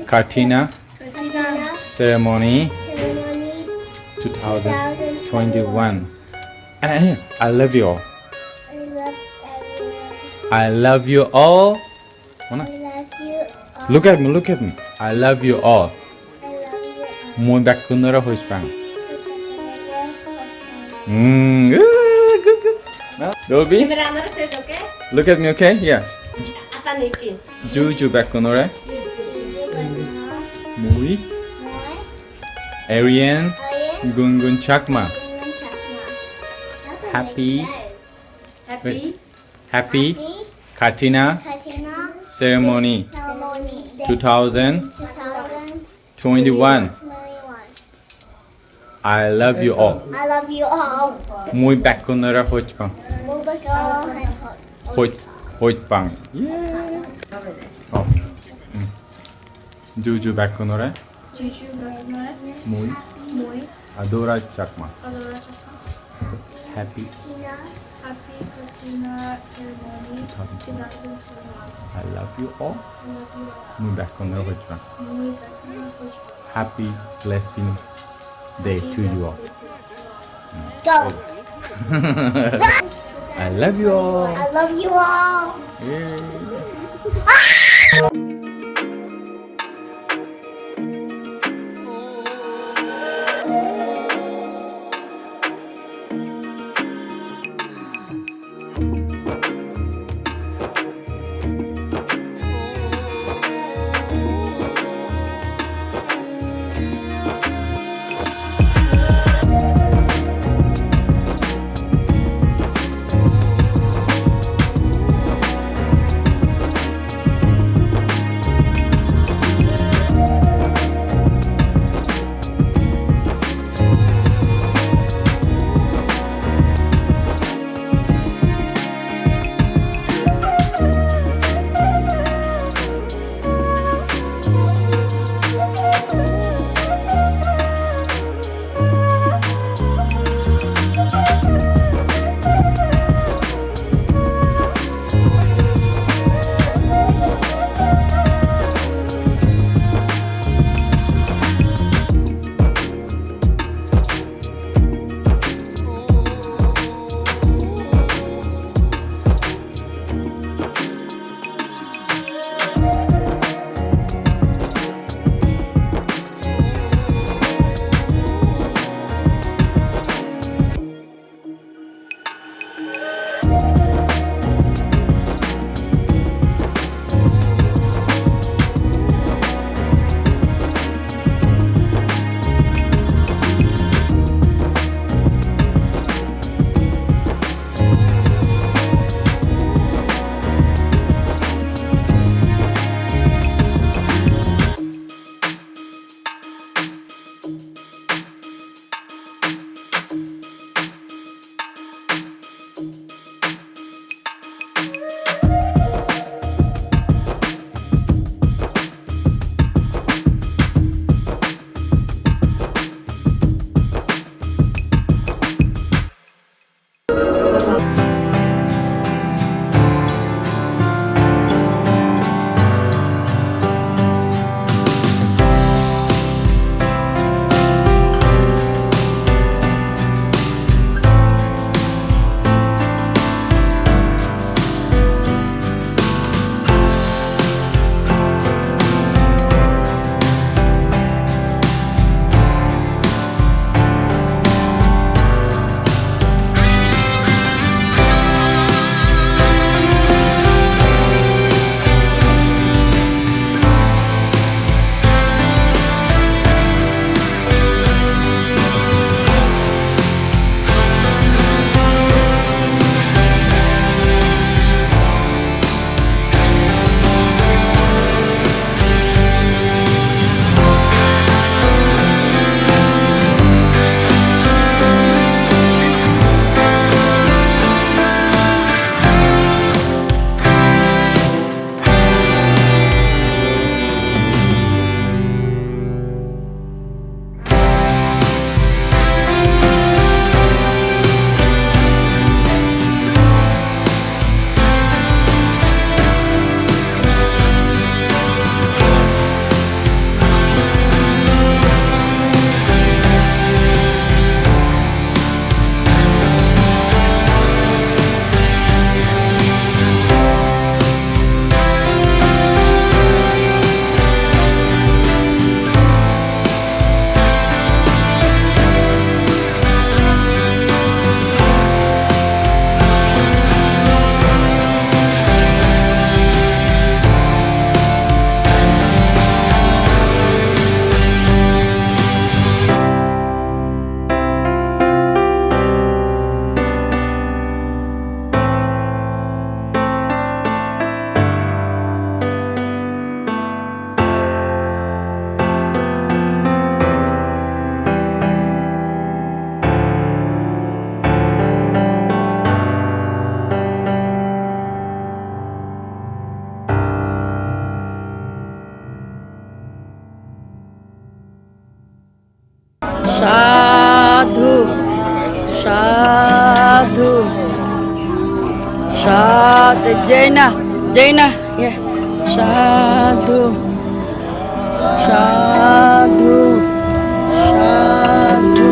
Kathina Kathina ceremony ceremony 2021. And I love you all. I love everyone. I love you all. I love you all. Look at me. I love you all. I love you all. Muy bakunara hoşpan. Good. Well, Dolby, Camera says okay. look at me, okay? Yeah. Ata niki. Juju bakunara. Muy. Arian. Gungun Chakma. Happy. Happy. Kathina Kathina ceremony ceremony 2021. 2021. I love you all. I love you all. Muy bakunara hoşpan. Hoşpan. Yeah. Oh. Juju bakunara. Juju Bakunara. Muy. Muy. Adora Chakma. Adora Chakma. Happy. Happy Kathina ceremony 2021. I love you all. I love you all. Muy bakunara hoşpan. Muy Bakunara hoşpan. Happy blessing day to you all. Go. I love you all. I love you all. Yay. Sadhu. Sadhu. Jaina. Jaina. Yeah. Sadhu. Sadhu. Sadhu.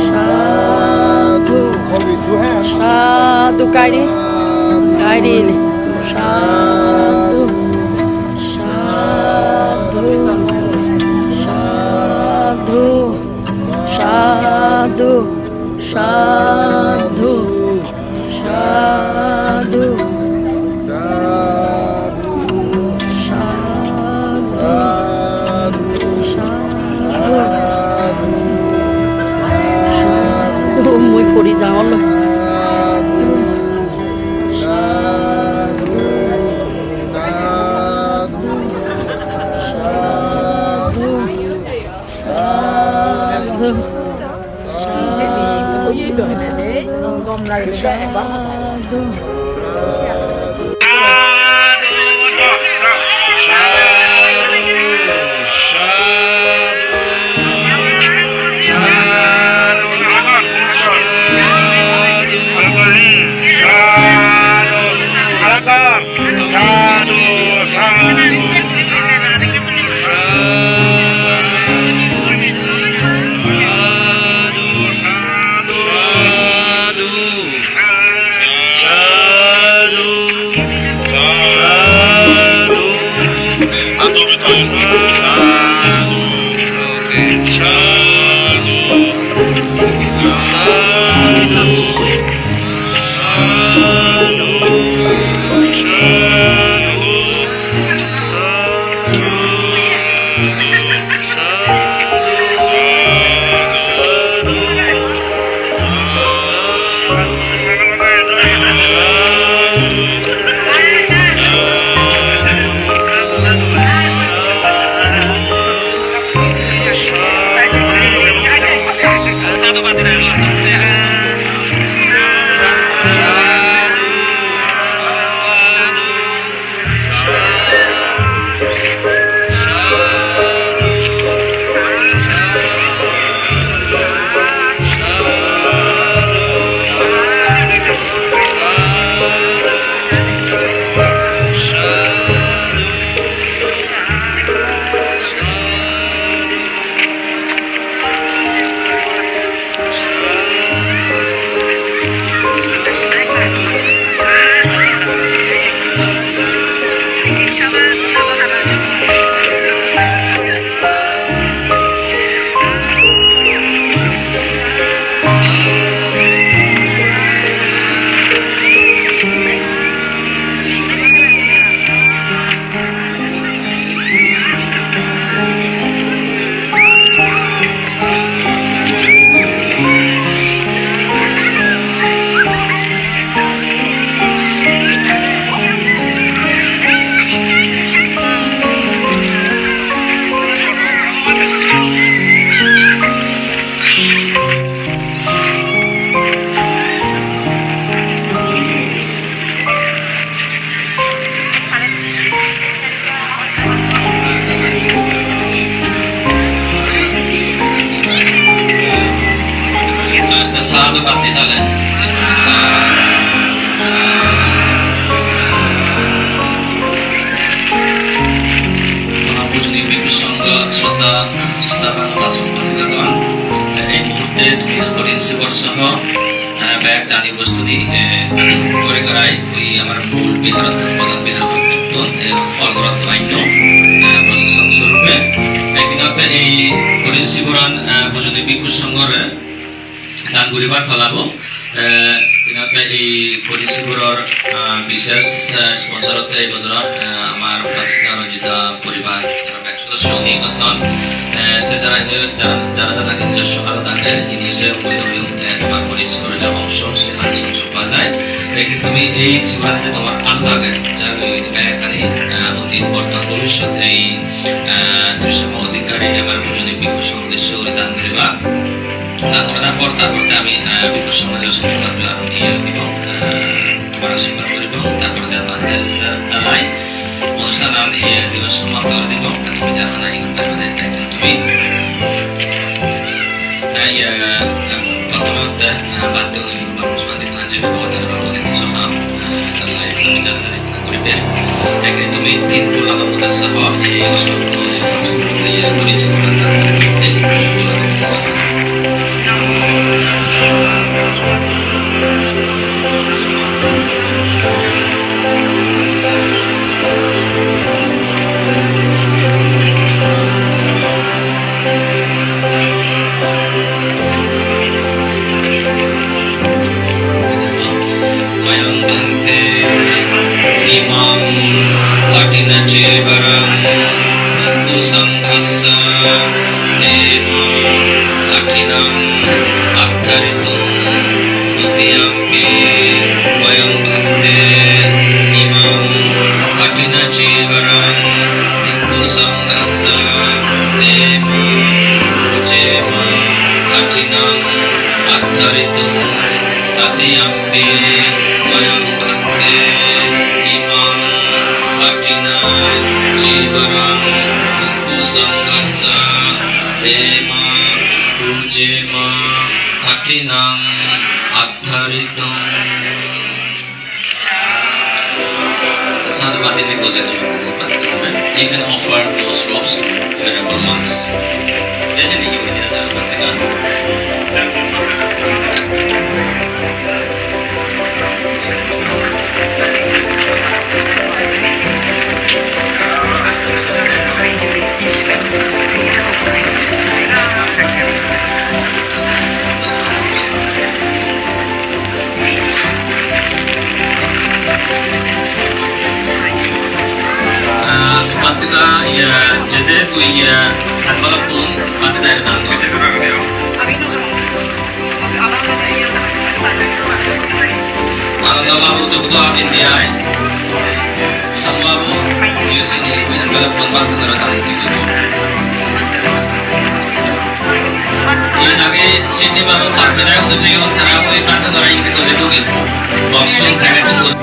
Sadhu. Sadhu. Kari. Kari. Sadhu. Sadhu. Sadhu. Sadhu. Sadhu. Sadhu. Muy phổ đi giáo rồi. Gom lại sẽ bắn. বিশেষ স্পন্সরতে এই বছর আমার উপাসিকা রঞ্জিতা পরিবার সঙ্গী কতন সে যারা যারা যারা নিজস্ব আলাদা থাকে নিজে তোমার পরিচয় করে যে অংশ সেখানে অংশ পাওয়া যায় কিন্তু তুমি এই শিবরাত্রি তোমার আলাদা থাকে যার এখানে অতি বর্তমান ভবিষ্যৎ এই দৃশ্যম অধিকারী আমার পূজনীয় বিজ্ঞ সংদেশ দান করিবা দান করার পর তারপরে আমি বিজ্ঞ সমাজের সত্যতা নিয়ে দিব তোমার আশীর্বাদ করিব তারপরে তারাই অনুষ্ঠান আমি দিবস সমাপ্ত করে দিব তুমি যাহা নাই তুমি প্রথমতে বাধ্য হই মানুষ বাদে কাজে ব্যবহার করা কিছু হাম তালাই আমি জানা করিবে একদিন তুমি তিন পুরানো মত সহ এই অষ্টম এই পুলিশ কথা এই পুরানো মত সহ Kathina Chevaram Bhikkhu Sanghassa Devam Kathinam Attaritum Tutiyampi Vayam Bhakte Imam Kathina Chevaram Bhikkhu Sanghassa Devam Jevam Kathinam Attaritum Tutiyampi Vayam Bhakte Imam Kathina Chevaram Bhikkhu Sanghassa Dema Ujema Kathinam Attaritum. The sadhavati goes into you can offer those robes to venerable monks. Doesn't you need that Pasika ya jadi tu ya agak pun pada dari tangan. Alam babu tu kuda India, semua babu di sini agak pun pada dari tangan. Ini lagi sini babu tak benar untuk jadi orang terang, tapi pada dari itu jadi tu. Boxing kayak tu